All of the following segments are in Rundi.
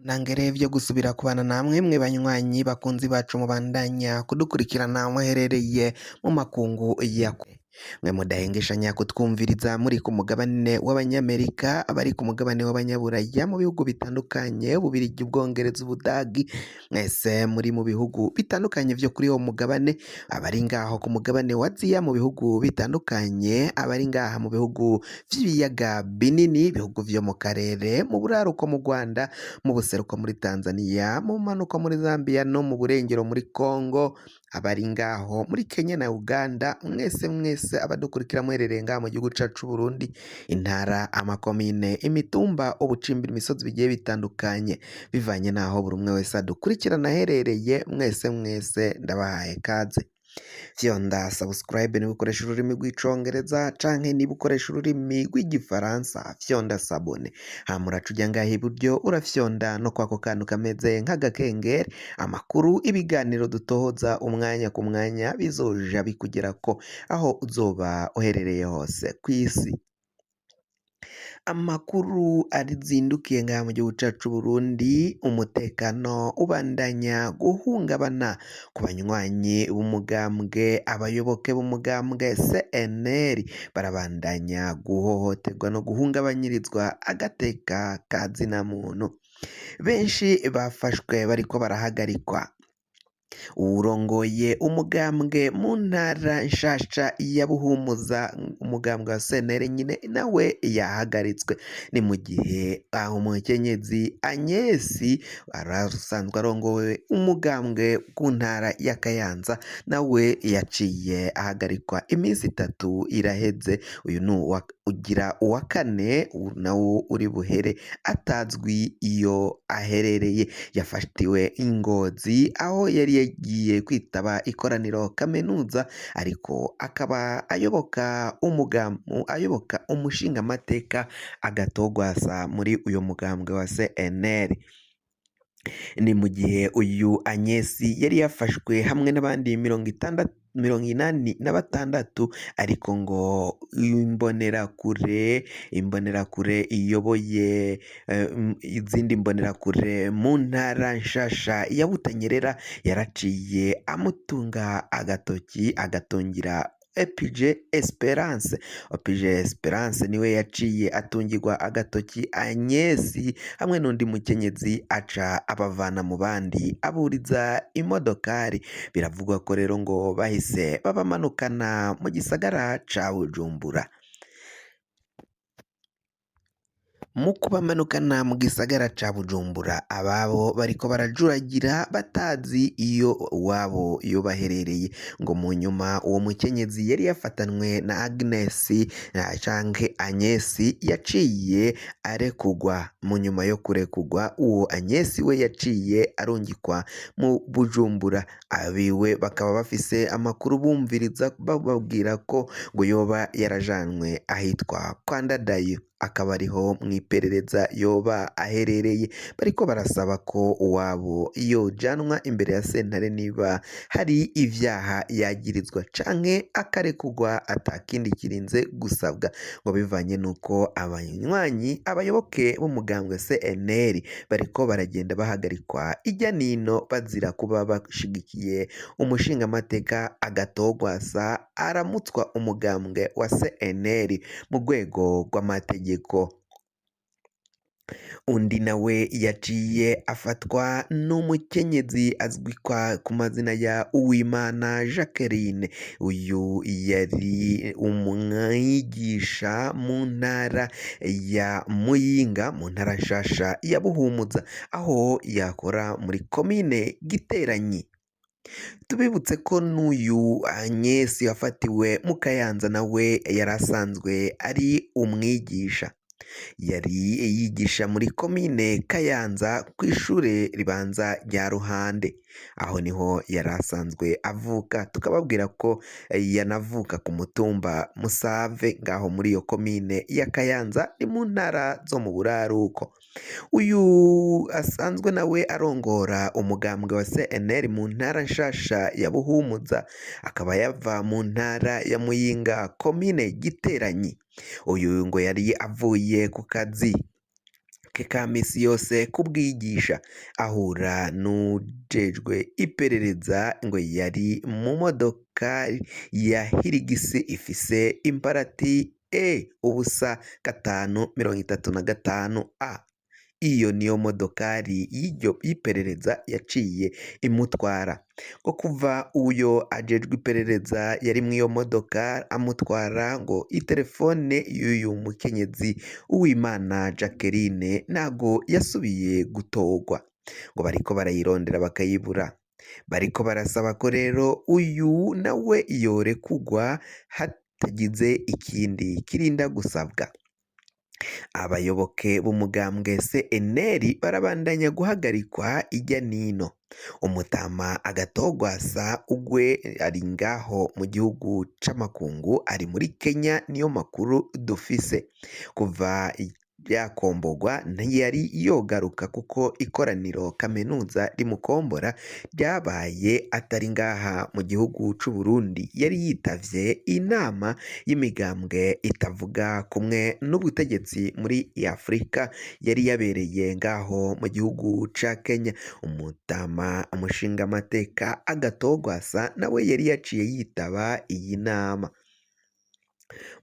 Nangere vyo gusubira kubana namwe mwe banywanyi bakunzi bacu mubandanya kudukurikirana muherereye mu makungu ya kure mwe mudahengeshanya kutwumviriza muri ku mugabane w'abanyamerika abari ku mugabane w'abanyaburaya mu bihugu bitandukanye Ububirigi, Ubwongereza, Ubudagi mwese muri mu bihugu bitandukanye vyo kuri uwo mugabane abari ngaho ku mugabane wa Aziya mu bihugu bitandukanye abari ngaha mu bihugu vy'ibiyaga binini ibihugu vyo mu karere mu buraruko mu Rwanda mu buseruko muri Tanzania mu manuko muri Zambia no mu burengero muri Congo abari ngaho muri Kenya na Uganda mwese abadukurikira muherereye ngaha mu gihugu cacu Burundi intara amakomine imitumba ubucimbira imisozi bigiye bitandukanye bivanye naho buri umwe wese adukurikirana aherereye mwese ndabahaye kaze fyonda subscribe niba ukoresha ururimi rw'icongereza canke niba ukoresha ururimi rw'igifaransa fyonda sabone hama uraca uja ngaha iburyo urafyonda no kwako kantu kameze nk'agakengeri amakuru ibiganiro dutohoza umwanya ku mwanya bizoja bikugerako aho uzoba uherereye hose kw'isi amakuru arizindukiye ngaha mu gihugu cacu Burundi umutekano ubandanya guhungabana ku banywanyi b'umugambwe abayoboke b'umugambwe CNL barabandanya guhohoterwa no guhungabanyirizwa agateka ka zina muntu benshi bafashwe bariko barahagarikwa uwurongoye umugambwe mu ntara nshasha ya Buhumuza umugambwe wa CNL nyine nawe yahagaritswe ni mu gihe aho umukenyezi Agnesi arasanzwe arongoye umugambwe ku ntara ya Kayanza nawe yaciye ahagarikwa iminsi 3 iraheze uyu ni ugira uwa kane nawo uri buhere atazwi iyo aherereye yafatiwe Ingozi aho yari yagiye kwitaba ikoraniro kaminuza ariko akaba ayoboka umushingamateka Agatogwasa muri uyu mugambwe wa CNL ni mu gihe uyu Agnesi yari yafashwe hamwe n'abandi 86 ariko ngo imbonerakure iyoboye izindi mbonerakure mu ntara nshasha ya Butanyerera yaraciye amutunga agatoki agatungira Epige Esperance niwe yaciye atungirwa agatoki Agnesi hamwe n'undi mukenyezi aca abavana mu bandi aburiza imodokari biravugwa ko rero ngo bahise babamanukana mu gisagara ca Bujumbura mu kubamanukana mu gisagara ca Bujumbura ababo bariko barajuragira batazi iyo wabo iyo baherereye ngo mu nyuma uwo mukenyezi yari yafatanwe na canke Agnesi yaciye arekugwa mu nyuma yo kurekugwa uwo Agnesi we yaciye arungikwa mu Bujumbura abiwe bakaba bafise amakuru bumviriza bababwira ko ngo yoba yarajanwe ahitwa kwa Ndadayo akaba ariho mwiperereza yoba aherereye bariko barasaba ko uwabo yojanwa imbere ya sentare niba hari ivyaha yagirizwa canke akarekugwa atakindi kirinze gusabwa ngo bivanye nuko abanywanyi abayoboke b'umugambwe CNL bariko baragenda bahagarikwa ijya nino bazira kuba bashigikiye umushingamateka Agatogwasa aramutswa umugambwe wa CNL mu rwego rw'amategeko undi nawe yaciye afatwa n'umukenyezi azwi ku mazina ya Uwimana Jacqueline uyu yari umwigisha mu ntara ya Muyinga mu ntara nshasha ya Buhumuza aho yakora muri komine Giteranyi tubibutse ko n'uyu Agnesi wafatiwe mu Kayanza nawe yari asanzwe ari umwigisha yari yigisha muri komine Kayanza ku ishure ribanza rya Ruhande aho niho yari asanzwe avuka tukababwira ko yanavuka ku mutumba Musave ngaho muri iyo komine ya Kayanza ni mu ntara zo mu buraruko uyu asanzwe nawe arongora umugambwe wa CNL mu ntara nshasha ya Buhumuza akaba yava mu ntara ya Muyinga komine Giteranyi uyu ngo yari avuye ku kazi ke ka misi yose kubwigisha ahura n'ujejwe iperereza ngo yari mu modoka ya hirigisi ifise imparati ubusa gatanu 35 A. Iyo niyo modokari y'iperereza yaciye imutwara ngo kuva uyo ajejwe iperereza yari mw'iyo modoka amutwara ngo itelefone y'uyu mukenyezi Uwimana Jacqueline ntago yasubiye gutorwa ngo bariko barayirondera bakayibura, bariko barasaba ko rero uyu nawe yorekugwa hatagize ikindi kirinda gusabwa. Abayoboke b'umugambwe CNL barabandanya guhagarikwa irya nino. Umutama Agatogwasa ugwe ari ngaho mu gihugu c'amakungu ari muri Kenya, niyo makuru dufise. Kuva yakombogwa ntiyari yogaruka kuko ikoraniro kaminuza rimukombora ryabaye atari ngaha mu gihugu c'u Burundi, yari yitavye inama y'imigambwe itavuga kumwe n'ubutegetsi muri Afrika yari yabereye ngaho mu gihugu ca Kenya. Umutama umushingamateka Agatogwasa nawe yari yaciye yitaba iyi nama.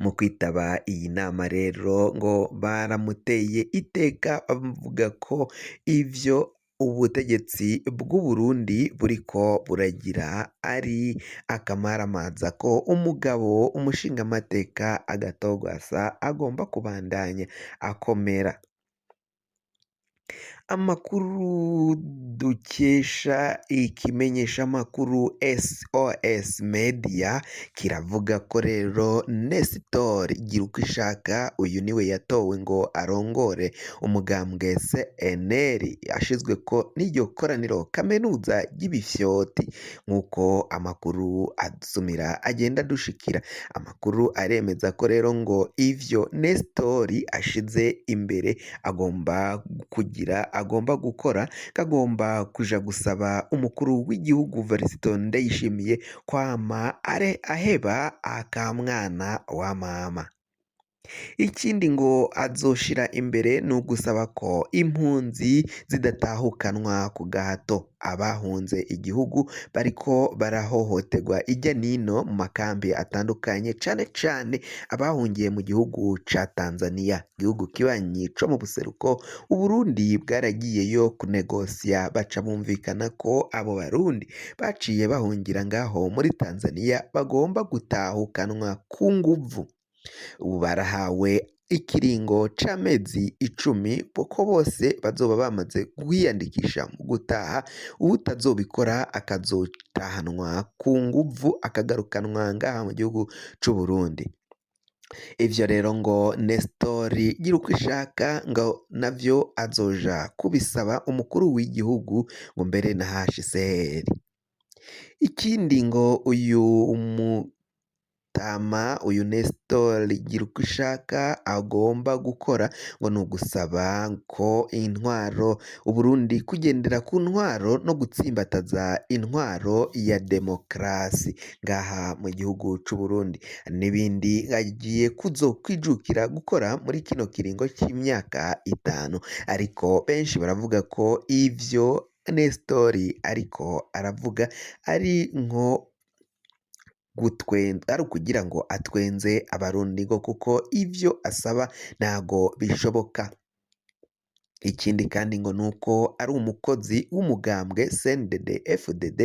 Mu kwitaba iyi nama rero ngo baramuteye iteka bavuga ko ivyo ubutegetsi bw'u Burundi buriko buragira ari akamaramaza, ko umugabo umushingamateka Agatogwasa agomba kubandanya akomera. Amakuru dukesha ikimenyeshamakuru SOS Media kiravuga ko rero Nestor Girukishaka uyu niwe yatowe ngo arongore umugambwe CNL ashizwe ko n'iryo koraniro kaminuza ry'ibifyoti, nk'uko amakuru adusumira agenda dushikira. Amakuru aremeza ko rero ngo ivyo Nestor ashize imbere agomba gukora, kagomba kuja gusaba umukuru w'igihugu Varisito Ndayishimiye kwama aheba akamwana wa mama. Ikindi ngo azoshira imbere ni ugusaba ko impunzi zidatahukanwa ku gahato. Abahunze igihugu bariko barahohoterwa irya nino mu makambi atandukanye, cane cane abahungiye mu gihugu ca Tanzania, igihugu kibanyi co mu buseruko. Uburundi bwaragiyeyo kunegosya, baca bumvikana ko abo barundi baciye bahungira ngaho muri Tanzania bagomba gutahukanwa ku nguvu. Ubu barahawe ikiringo c'amezi 10 kuko bose bazoba bamaze kwiyandikisha mu gutaha. Uwutazobikora akazotahanwa ku nguvu akagarukanwa ngaha mu gihugu c'u Burundi. Ivyo rero ngo Nestor Girukishaka ngo navyo azoja kubisaba umukuru w'igihugu ngo mbere na HCR. Ikindi ngo uyu Nestor Girukishaka agomba gukora ngo ni ugusaba ko intwaro Uburundi kugendera ku ntwaro no gutsimbataza intwaro ya demokarasi ngaha mu gihugu c'u Burundi, n'ibindi agiye kwijukira gukora muri kino kiringo c'imyaka 5. Ariko benshi baravuga ko ivyo Nestor ariko aravuga ari nko ari ukugira ngo atwenze abarundi ngo kuko ivyo asaba ntago bishoboka. Ikindi kandi ngo nuko ari umukozi w'umugambwe CNDD-FDD,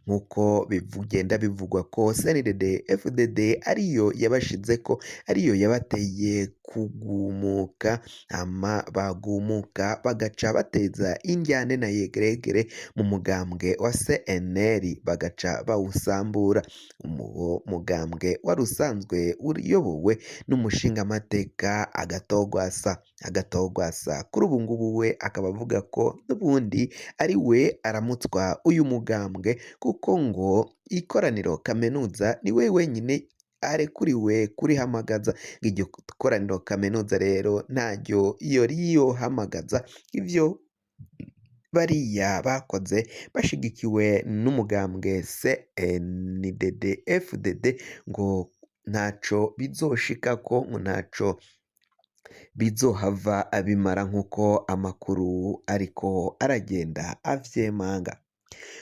nk'uko bigenda bivugwa ko CNDD-FDD ariyo yabashizeko, ariyo yabateye kugumuka, hama bagumuka bagaca bateza injyane na yegeregere mu mugambwe wa CNL bagaca bawusambura. Uwo mugambwe wari usanzwe uyobowe n'umushingamateka Agatogwasa kuri ubu ngubu we akaba avuga ko n'ubundi ari we aramutswa uyu mugambwe, kuko ngo ikoraniro kaminuza ni we wenyine arekuriwe kurihamagaza. Iryo koraniro kaminuza rero ntaryo yoriyohamagaza, ivyo bariya bakoze bashigikiwe n'umugambwe CNDD-FDD ngo ntaco bizoshikako, ngo ntaco bizohava bimara nk'uko amakuru ariko aragenda avyemanga.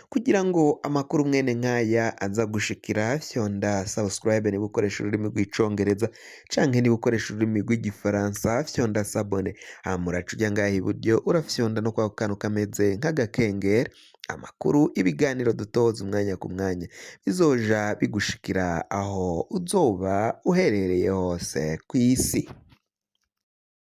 Kugira ngo amakuru mwene nk'aya aza gushikira, fyonda subscribe niba ukoresha ururimi rw'icongereza canke niba ukoresha ururimi rw'igifaransa fyonda sabone, hama uraca uja ngaha iburyo urafyonda no kwako kantu kameze nk'agakengeri, amakuru ibiganiro dutoza umwanya ku mwanya bizoja bigushikira aho uzoba uherereye hose kw'isi.